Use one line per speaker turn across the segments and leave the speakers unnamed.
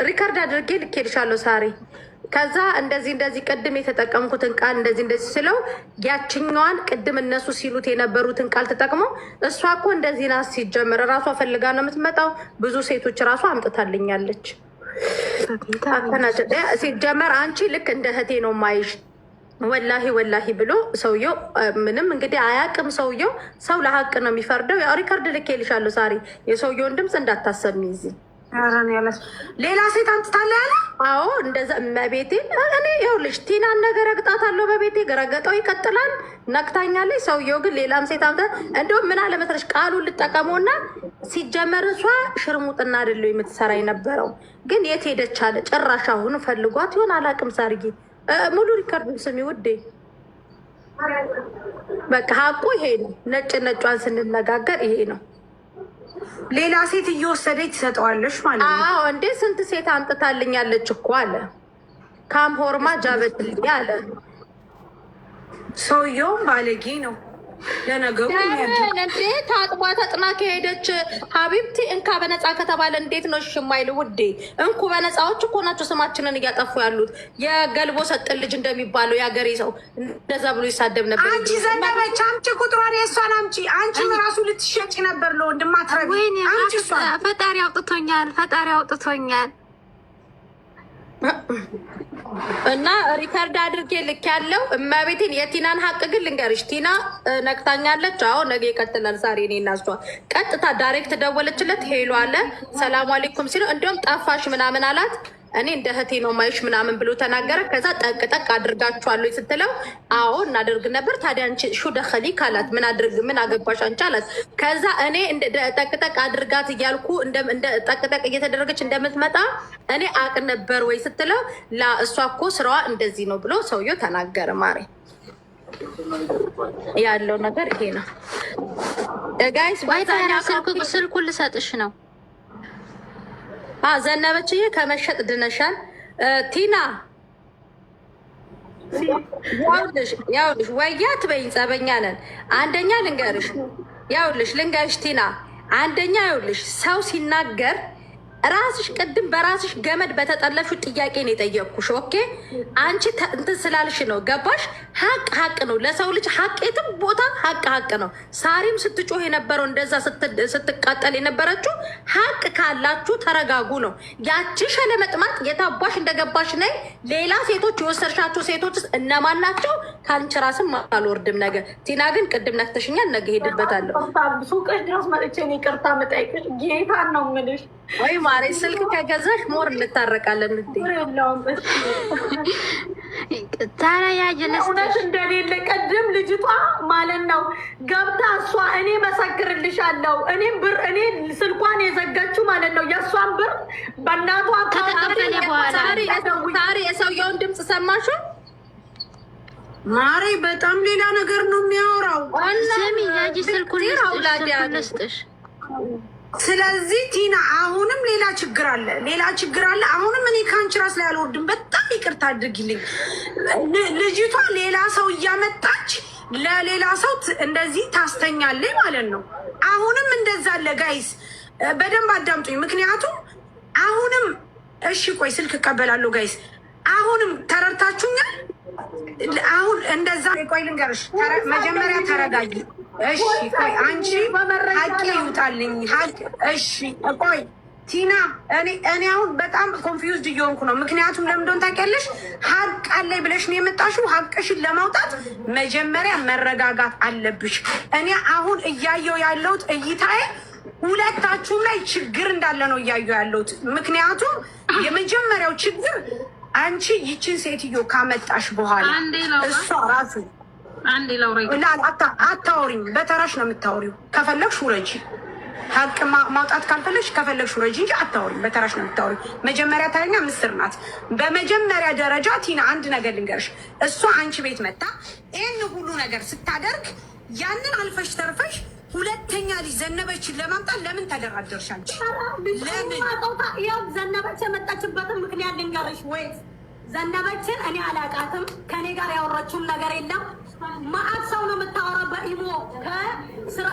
ሪከርድ አድርጌ ልኬልሻለሁ ሳሪ። ከዛ እንደዚህ ቅድም የተጠቀምኩትን ቃል እንደዚህ ስለው ያችኛዋን ቅድም እነሱ ሲሉት የነበሩትን ቃል ተጠቅሞ እሷ እኮ እንደዚህ ናት ሲጀምር እራሷ ፈልጋ ነው የምትመጣው። ብዙ ሴቶች እራሷ አምጥታልኛለች። ሲጀመር አንቺ ልክ እንደ እህቴ ነው ማይሽ ወላሂ ብሎ ሰውየው ምንም እንግዲህ አያቅም። ሰውየው ሰው ለሀቅ ነው የሚፈርደው። ያው ሪከርድ ልኬልሻለሁ ሳሪ። የሰውየውን ድምፅ እንዳታሰሚ እዚህ
ሌላ ሴት አምጥታለ ያለ።
አዎ እንደዛ መቤቴን እኔ ይኸውልሽ ቲናን ነገር ረግጣታለሁ። በቤቴ ገረገጠው ይቀጥላል። ነቅታኛለች። ሰውየው ግን ሌላም ሴት አምጥታ እንደውም ምን አለመሰለሽ ቃሉን ልጠቀመውና ሲጀመር እሷ ሽርሙጥና አይደለው የምትሰራ የነበረው ግን የት ሄደች አለ። ጭራሽ አሁን ፈልጓት ይሆን አላቅም። ሳርጊ ሙሉ ሪከርዱን ስሚ ውዴ። በቃ ሀቁ ይሄ ነው። ነጯን ስንነጋገር ይሄ ነው።
ሌላ ሴት እየወሰደች ትሰጠዋለች ማለት ነው።
አዎ እንዴ ስንት ሴት አንጥታልኛለች እኮ አለ። ካም ሆርማ ጃበትልኝ አለ።
ሰውየውም ባለጌ ነው ለነገሩ።
እንዴ ታጥቧ ተጥና ከሄደች ሀቢብቲ እንካ በነፃ ከተባለ እንዴት ነው ሽማይል ውዴ? እንኩ በነፃዎች እኮ ናቸው ስማችንን እያጠፉ ያሉት። የገልቦ ሰጥን ልጅ እንደሚባለው የሀገሬ ሰው እንደዛ ብሎ ይሳደብ ነበር።
አንቺ ዘነበች አምጪ ቁጥሯን የእሷን አምጪ። አንቺ ራሱ ልትሸጪ ነበር ለወንድማ ትረቢ።
ፈጣሪ አውጥቶኛል።
እና ሪከርድ አድርጌ ልክ ያለው እመቤቴን። የቲናን ሀቅ ግን ልንገርሽ፣ ቲና ነቅታኛለች። አዎ ነገ ይቀጥላል። ዛሬ እኔ እና እሷ ቀጥታ ዳይሬክት ደወለችለት። ሄሎ አለ ሰላም አለይኩም ሲለው እንዲሁም ጠፋሽ ምናምን አላት። እኔ እንደ እህቴ ነው ማይሽ ምናምን ብሎ ተናገረ። ከዛ ጠቅጠቅ አድርጋችኋለሁ ስትለው አዎ እናደርግ ነበር። ታዲያ አንቺ ሹ ደኸሊ ካላት ምን አገባሽ አንቺ አላት። ከዛ እኔ ጠቅጠቅ አድርጋት እያልኩ ጠቅጠቅ እየተደረገች እንደምትመጣ እኔ አቅ ነበር ወይ ስትለው ላ እሷ እኮ ስራዋ እንደዚህ ነው ብሎ ሰውየው ተናገረ። ማሬ ያለው ነገር ይሄ ነው ጋይስ።
ስልኩን ልሰጥሽ ነው።
ዘነበችዬ ከመሸጥ ድነሻል። ቲና ያውልሽ ወያት በይኝ ጸበኛ ነን። አንደኛ ልንገርሽ ቲና አንደኛ ያውልሽ ሰው ሲናገር ራስሽ ቅድም በራስሽ ገመድ በተጠለሹ ጥያቄ ነው የጠየቅኩሽ። ኦኬ አንቺ እንትን ስላልሽ ነው ገባሽ? ሀቅ ነው ለሰው ልጅ ሀቅ የትም ቦታ ሀቅ ነው። ሳሪም ስትጮህ የነበረው እንደዛ ስትቃጠል የነበረችው ሀቅ ካላችሁ ተረጋጉ ነው። ያቺ ሸለመጥማጥ የታባሽ እንደገባሽ ነይ። ሌላ ሴቶች የወሰድሻቸው ሴቶች እነማን ናቸው? ከአንቺ ራስም አልወርድም። ነገ ቲና ግን ቅድም ነክተሽኛል። ነገ ሄድበታለሁ።
ሱቅሽ ድረስ መጥቼ ይቅርታ መጠየቅሽ ጌታን ነው የምልሽ።
ወይ ማሬ ስልክ ከገዛሽ ሞር እንታረቃለን።
እውነት እንደሌለ ቅድም ልጅቷ ማለት ነው ገብታ እሷ እኔ መሰክርልሻለሁ እኔ ስልኳን የዘጋችው ማለት ነው የእሷን ብር በእናቷ
ሳሪ የሰውየውን ድምፅ ሰማሹ?
ማሬ በጣም ሌላ ነገር ነው የሚያወራው።
ስሚ ያጂ ስልኩን ልስጥሽ።
ስለዚህ ቲና አሁንም ሌላ ችግር አለ። አሁንም እኔ ከአንቺ ራስ ላይ አልወርድም። በጣም ይቅርታ አድርጊልኝ። ልጅቷ ሌላ ሰው እያመጣች ለሌላ ሰው እንደዚህ ታስተኛለች ማለት ነው። አሁንም እንደዛ አለ። ጋይስ በደንብ አዳምጡኝ። ምክንያቱም አሁንም እሺ ቆይ ስልክ እቀበላለሁ። ጋይስ አሁንም ተረድታችሁኛል? አሁን እንደዛ ቆይ ልንገርሽ። መጀመሪያ ተረጋጊ። እሺ ቆይ አንቺ ሀቂ ይውጣልኝ። እሺ ቆይ ቲና እኔ አሁን በጣም ኮንፊውዝድ እየሆንኩ ነው። ምክንያቱም ለምን እንደሆነ ታውቂያለሽ? ሀቅ አለኝ ብለሽ ነው የመጣሽው። ሀቅሽን ለማውጣት መጀመሪያ መረጋጋት አለብሽ። እኔ አሁን እያየው ያለሁት እይታዬ ሁለታችሁም ላይ ችግር እንዳለ ነው እያየው ያለሁት። ምክንያቱም የመጀመሪያው ችግር አንቺ ይችን ሴትዮ ካመጣሽ በኋላ እሷ ራሱ አታወሪኝ። በተራሽ ነው የምታወሪው። ከፈለግሽ ውረጂ። ሀቅ ማውጣት ካልፈለግሽ ከፈለግሽ ውረጂ እንጂ አታወሪኝ። በተራሽ ነው የምታወሪው። መጀመሪያ ተረኛ ምስር ናት። በመጀመሪያ ደረጃ ቲና አንድ ነገር ልንገርሽ። እሷ አንቺ ቤት መጣ ይህን ሁሉ ነገር ስታደርግ ያንን አልፈሽ ተርፈሽ ሁለተኛ ልጅ ዘነበችን ለማምጣት ለምን ተደራደርሽ? አንቺ ለምን
ዘነበች የመጣችበትን ምክንያት ልንገርሽ ወይ? ዘነበችን እኔ አላቃትም። ከኔ ጋር ያወራችውን ነገር የለም። ማአት ሰው ነው የምታወራው በኢሞ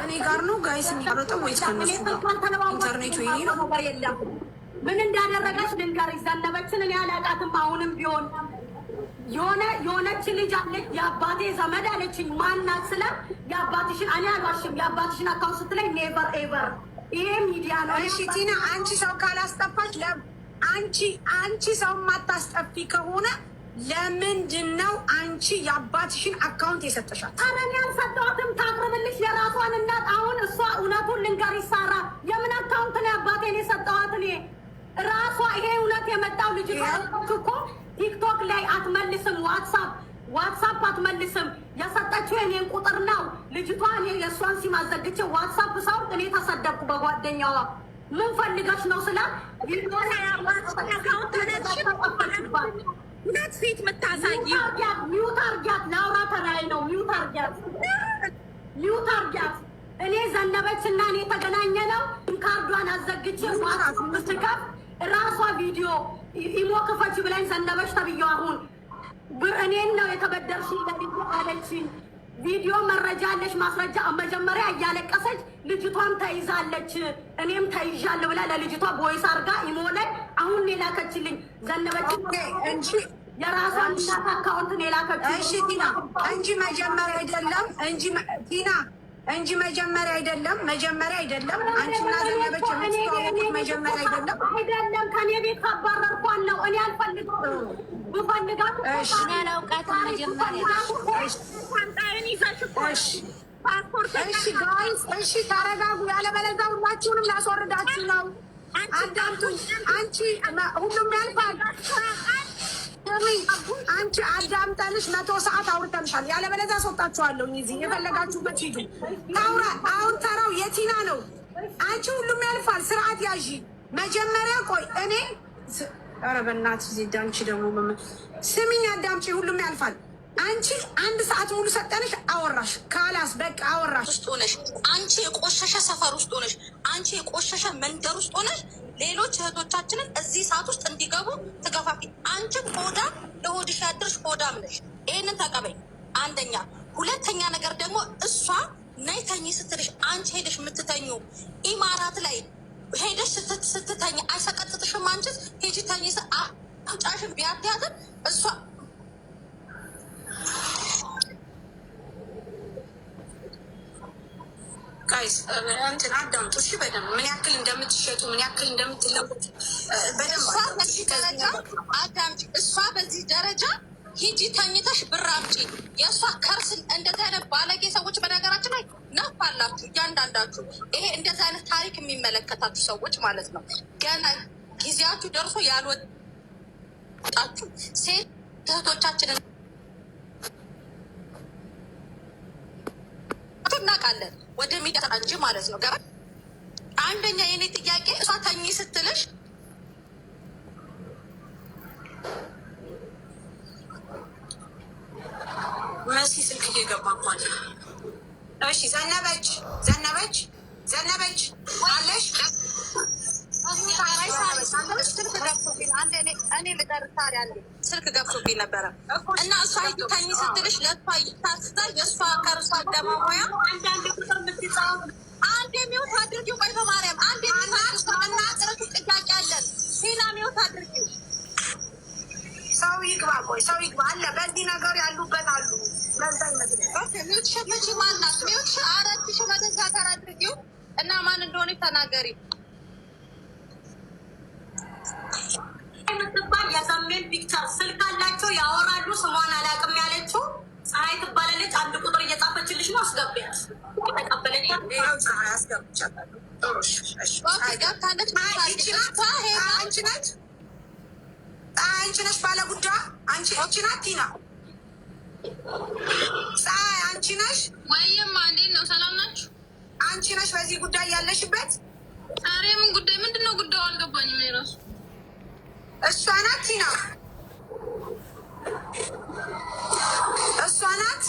እኔ ጋር ነው ጋይስ የሚቀረጠው ወይስ ከነሱ ጋር? ኢንተርኔቱ ይሄ ነው።
ምን እንዳደረገች ልንገርሽ። ዘነበችን እኔ አላውቃትም። አሁንም ቢሆን የሆነች ልጅ አለች የአባቴ ዘመድ አለችኝ። ማናት ስለ የአባትሽን እኔ አልዋሽም። የአባትሽን አካውንት ስትለኝ ኔቨር ኤቨር። ይሄ ሚዲያ ነው።
እሺ ቲና፣ አንቺ ሰው ካላስጠፋች አንቺ ሰው ማታስጠፊ ከሆነ ለምንድን ነው አንቺ የአባትሽን አካውንት የሰጠሻት?
ኧረ እኔ አልሰጠኋትም። ታቅርብልሽ የራሷን እናት። አሁን እሷ እውነቱን ልንገርሽ ሳራ፣ የምን አካውንት ነው የአባቴን የሰጠኋት? እኔ ራሷ ይሄ እውነት የመጣው ልጅ እኮ ቲክቶክ ላይ አትመልስም፣ ዋትሳፕ አትመልስም። የሰጠችው የኔን ቁጥር ነው ልጅቷ። እኔ የእሷን ሲም አዘግቼ ዋትሳፕ ሳውቅ እኔ ተሰደብኩ በጓደኛዋ። ምን ፈልገሽ ነው ስላ
ሁለት ፊት የምታሳይ
ሚውት አርጊያት። ላውራ ተራይ ነው። ሚውት አርጊያት። እኔ ዘነበች እና እኔ የተገናኘ ነው። ካርዷን አዘግቼ ዋትስከፍ ራሷ ቪዲዮ ኢሞ ክፈች ብላኝ ዘነበች ተብዬው አሁን እኔን ነው የተበደርሽ አለችኝ። ቪዲዮ መረጃ አለች ማስረጃ። መጀመሪያ እያለቀሰች ልጅቷም ተይዛለች እኔም ተይዣለሁ ብላ ለልጅቷ ቦይስ አርጋ ኢሞ ላይ አሁን የላከችልኝ ዘነበች
እንጂ
የራሷን እናት አካውንት የላከችልኝ።
እሺ ቲና እንጂ መጀመሪያ አይደለም እንጂ መጀመሪያ አይደለም አንቺና ዘነበች የምትተዋወቁት መጀመሪያ አይደለም።
ከኔ ቤት ካባረርኳን ነው። እኔ አልፈልግም ብፈልጋት
እኔ አላውቃትም መጀመሪያ።
እሺ ተረጋጉ፣ ያለበለዚያ ሁላችሁንም ላስወርዳችሁ ነው። አዳምጡኝ። አንቺ ሁሉም ያልፋል። አንቺ አዳምጠንሽ 100 ሰዓት አውርተንሻል። ያለበለዚያ አስወጣችኋለሁ። እዚህ የፈለጋችሁበት ሂዱ። ታውራ አሁን ተራው የቲና ነው። አንቺ ሁሉም ያልፋል። ስርዓት ያዢ። መጀመሪያ ቆይ እኔ ኧረ በእናትሽ ዜድ አንቺ ደግሞ ስሚኝ፣ አዳምጪ። ሁሉም ያልፋል። አንቺ 1 ሰዓት ሙሉ ሰጠንሽ፣ አወራሽ። ካላስ በቃ አወራሽ።
ውስጥ ሆነሽ አንቺ የቆሸሸ ሰፈር ውስጥ ሆነሽ አንቺ የቆሸሸ መንደር ውስጥ ሆነሽ ሌሎች እህቶቻችንን እዚህ ሰዓት ውስጥ እንዲገቡ ትገፋፊ። አንቺም ሆዳም ለሆድሽ ያድርሽ፣ ሆዳም ነሽ። ይህንን ተቀበይ። አንደኛ። ሁለተኛ ነገር ደግሞ እሷ ነይ ተኝ ስትልሽ አንቺ ሄደሽ የምትተኙ ኢማራት ላይ ሄደሽ ስትተኝ አይሰቀጥጥሽም? አንቺስ ሄጂ ተኝ አምጫሽን ቢያትያትን እሷ ጋይስ እንትን አዳምጡ እሺ፣ በደንብ ምን ያክል እንደምትሸጡ ምን ያክል እንደምትለቁት በደንብ አዳምጪ። እሷ በዚህ ደረጃ ሂጂ ተኝተሽ ብር አምጪ። የእሷ ከርስን እንደዚህ አይነት ባለጌ ሰዎች በነገራችን ላይ ነፋላችሁ እያንዳንዳችሁ። ይሄ እንደዚህ አይነት ታሪክ የሚመለከታችሁ ሰዎች ማለት ነው። ገና ጊዜያችሁ ደርሶ ያልወጣችሁ ሴት እህቶቻችንን እናውቃለን። ወደ ሚዲያ እንጂ ማለት ነው። ገባ? አንደኛ የኔ ጥያቄ እሷ ተኝ ስትልሽ መሲ ስልክ እየገባ እንኳን እሺ፣ ዘነበች አለሽ? እኔ ልጠርታሪ አለ ስልክ ገብቶብኝ ነበረ እና እሷ ተኝ ስትልሽ ለእሷ ይታስታ የእሷ ከርሷ ደማሙያ አንዳንድ ቁጥር የምትጻው አንድ የሚወት አድርጊው። ቆይ በማርያም አንድ የሚወት ጥያቄ አለን። ሌላ ሚወት አድርጊው። ሰው ይግባ። ቆይ ሰው ይግባ አለ። በዚህ ነገር ያሉበት አሉ። ለዛ ይመስለኛል። ሚወት ሸመች ማናት? ሚወት አራት ሺ መተሳተር አድርጊው እና ማን እንደሆነ ተናገሪ። የምትባል የሰሜን ፒክቸር ስልክ አላቸው፣ ያወራሉ። ስሟን አላውቅም ያለችው ፀሐይ ትባላለች። አንድ ቁጥር እየጻፈችልሽ ነው። አስገቢያት። የተቀበለች አንቺ ነሽ ባለ ጉዳይ። አንቺ ናት ቲና። ፀሐይ አንቺ ነሽ
ወይም እንዴት ነው? ሰላም ናችሁ?
አንቺ ነሽ በዚህ ጉዳይ ያለሽበት?
ኧረ ምን ጉዳይ? ምንድን ነው ጉዳዩ? አልገባኝም። እራሱ
እሷ ናት ቲና፣ እሷ ናት።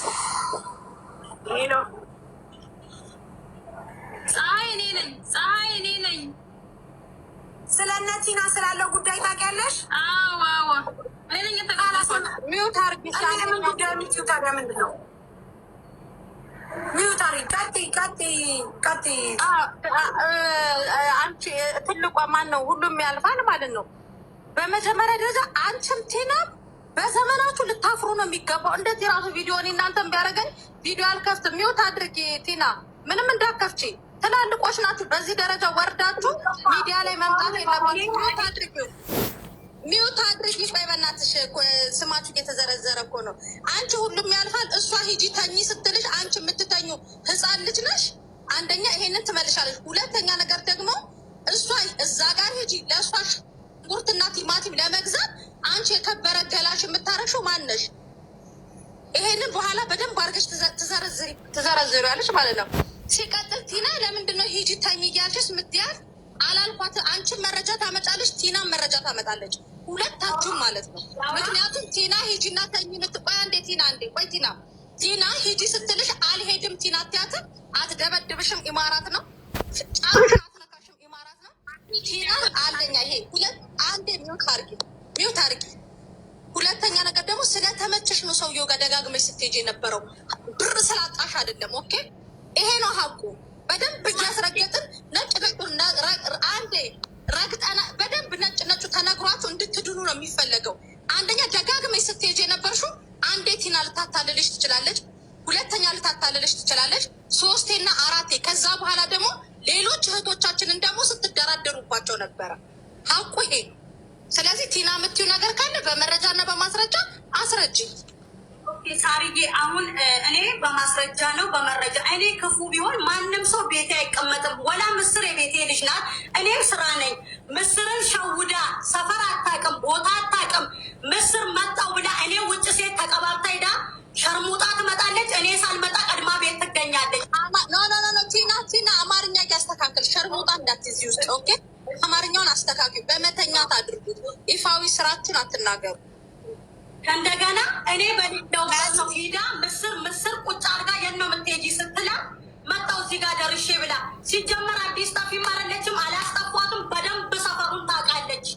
ሄሎ
ፀሐይ እኔ ነኝ።
ስለ እነ ቲና ስላለው ጉዳይ ታውቂያለሽ?
አዎ እኔ ነኝ። የተቃላሰ
ሚውት አርጊ። ምን ጉዳይ የምትይው ታዲያ ምንድን ነው? ሚውታሪ ቀጥ
አንቺ ትልቋ ማን ነው? ሁሉም ያልፋል ማለት ነው። በመጀመሪያ ደረጃ አንቺም ቲና በዘመናችሁ ልታፍሩ ነው የሚገባው። እንደዚህ ራሱ ቪዲዮን እናንተን ቢያደርገኝ ቪዲዮ አልከፍትም። ሚውት አድርጊ ቲና፣ ምንም እንዳከፍቺ። ትላልቆች ናችሁ። በዚህ ደረጃ ወርዳችሁ ሚዲያ ላይ መምጣት የለባችሁ። ሚውት አድርጊ፣ ሚውት አድርጊ። ቆይ በእናትሽ ስማችሁ እየተዘረዘረ እኮ ነው። አንቺ ሁሉም ያልፋል። እሷ ሂጂ ተኝ ስትልሽ አንቺ የምትተኙ ህፃን ልጅ ነሽ። አንደኛ ይሄንን ትመልሻለች። ሁለተኛ ነገር ደግሞ እሷ እዛ ጋር ሂጂ ለእሷ ሽንኩርትና ቲማቲም ለመግዛት አንቺ የከበረ ገላሽ የምታረግሽው ማነሽ? ይሄንን በኋላ በደንብ አድርገሽ ትዘረዝሪያለሽ ማለት ነው። ሲቀጥል ቲና ለምንድን ነው ሂጂ ተኝ እያልሽስ ምትያት? አላልኳት? አንቺን መረጃ ታመጫለች፣ ቲናን መረጃ ታመጣለች፣ ሁለታችሁም ማለት ነው። ምክንያቱም ቲና ሂጂና ተኝ ምትቆያ እንዴ? ቲና እንዴ ቆይ ቲና ሂጂ ስትልሽ አልሄድም ቲና አትያትም፣ አትደበድብሽም፣ ኢማራት ነው ጫፍሽ አትነካሽም፣ ኢማራት ነው። ቲና አንደኛ ይሄ አንዴ ሚውት አርጊ። ሁለተኛ ነገር ደግሞ ስለተመቸሽ ነው ሰውየው ጋር ደጋግመሽ ስትሄጂ የነበረው፣ ብር ስላጣሽ አይደለም። ኦኬ ይሄ ነው ሀቁ። በደንብ እያስረገጥን ነጭ ነጩን አንዴ ረግጠና በደንብ ነጩ ተነግሯችሁ እንድትድኑ ነው የሚፈለገው። አንደኛ ደጋግመሽ ስትሄጂ የነበርሽው አንዴ ቲና ልታታልልሽ ትችላለች፣ ሁለተኛ ልታታልልሽ ትችላለች፣ ሶስቴና አራቴ። ከዛ በኋላ ደግሞ ሌሎች እህቶቻችንን ደግሞ ስትደራደሩባቸው ነበረ። ሀቁ ይሄ። ስለዚህ ቲና የምትዩ ነገር ካለ በመረጃና በማስረጃ አስረጅ።
ሳርዬ አሁን እኔ በማስረጃ ነው በመረጃ። እኔ ክፉ ቢሆን ማንም ሰው ቤቴ አይቀመጥም። ወላ ምስር የቤቴ ልጅ ናት። እኔም ስራ ነኝ። ምስርን ሸውዳ ሰፈር አታውቅም፣ ቦታ አታውቅም። ምስር መጣው ብላ እኔ ውጭ ሴት ተቀባብታ ሄዳ ሸርሙጣ ትመጣለች። እኔ ሳልመጣ ቀድማ ቤት ትገኛለች።
ኖ ቲና አማርኛ እያስተካከል ሸርሙጣ እንዳትይዚ ውስጥ ኦኬ። አማርኛውን አስተካክሉ። በመተኛት አድርጉት። ይፋዊ ስራችን አትናገሩ።
ከእንደገና እኔ በሌለው ሰው ሄዳ ምስር ቁጭ አርጋ የት ነው የምትሄጂ ስትላ መጣው እዚህ ጋር ደርሼ ብላ። ሲጀመር አዲስ ጠፊ ማረለችም አላስጠፏትም። በደንብ ሰፈሩን ታውቃለች።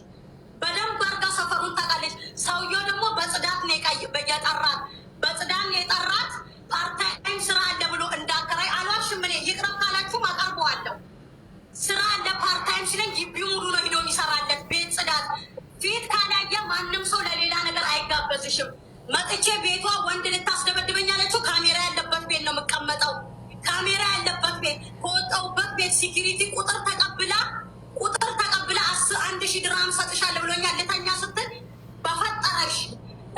በደንብ አርጋ ሰፈሩን ታውቃለች። ሰውየው ደግሞ በጽዳት ነው የጠራት። በጽዳት ነው የጠራት። ፓርታይም ስራ አለ ብሎ እንዳከራይ አሏሽም። እኔ ይቅረብ ካላችሁም አቀርበዋለሁ። ስራ አለ ፓርታይም ሲለኝ ግቢው ሙሉ ነው ሂዶ የሚሰራለት ቤት ጽዳት። ፊት ካላየ ማንም ሰው ለሌላ ነገር አይጋበዝሽም። መጥቼ ቤቷ ወንድ ልታስደበድበኝ አለችው። ካሜራ ያለበት ቤት ነው የምቀመጠው። ካሜራ ያለበት ቤት ከወጣሁበት ቤት ሲኪሪቲ ቁጥር ተቀብላ 1,000 ድርሃም ሰጥሻለሁ ብሎኛል። ልተኛ ስትል በፈጠረሽ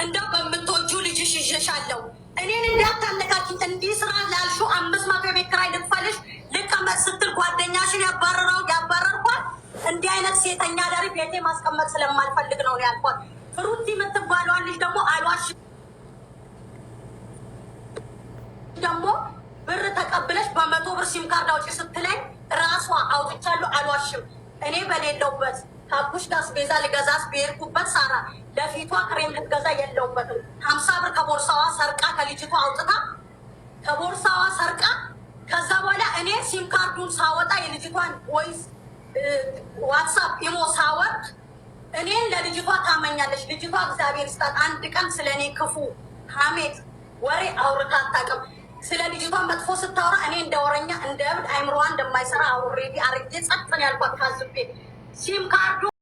እንደው በምትወጁ ልጅሽ ይዤሻለሁ። እኔን እንዳታነካኪኝ። እንዲህ ስራ ላልሹ 500 የቤት ኪራይ ልክፈልሽ ልቀመጥ ስትል ጓደኛሽን ያባረርኳት። እንዲህ አይነት ሴተኛ ዳሪ ቤቴ ማስቀመጥ ስለማልፈልግ ነው ያልኳት። ፍሩቲ የምትባለዋን ልጅ ደግሞ አልዋሽ ደግሞ ብር ተቀብለሽ በ100 ብር ሲም ካርድ አውጪ ስትለኝ ራሷ አውጥቻለሁ። አልዋሽም። እኔ በሌለውበት ካፑሽ አስቤዛ ልገዛስ ብሄድኩበት ሳራ ለፊቷ ክሬም ልትገዛ የለውበትም። 50 ብር ከቦርሳዋ ሰርቃ ከልጅቷ አውጥታ ከቦርሳዋ ሰርቃ ከዛ በኋላ እኔ ሲም ካርዱን ሳወጣ የልጅቷን ወይስ ዋትሳፕ ኢሞ ሳወርድ እኔን ለልጅቷ ታመኛለች። ልጅቷ እግዚአብሔር ይስጣት አንድ ቀን ስለ እኔ ክፉ ሀሜት ወሬ አውርታ አታውቅም። ስለ ልጅቷ መጥፎ ስታወራ እኔ እንደወረኛ እንደ እብድ አይምሮዋ እንደማይሰራ አውሬዲ አርጌ ጸጥን ያልኳት ካዝቤ ሲም ካርዱ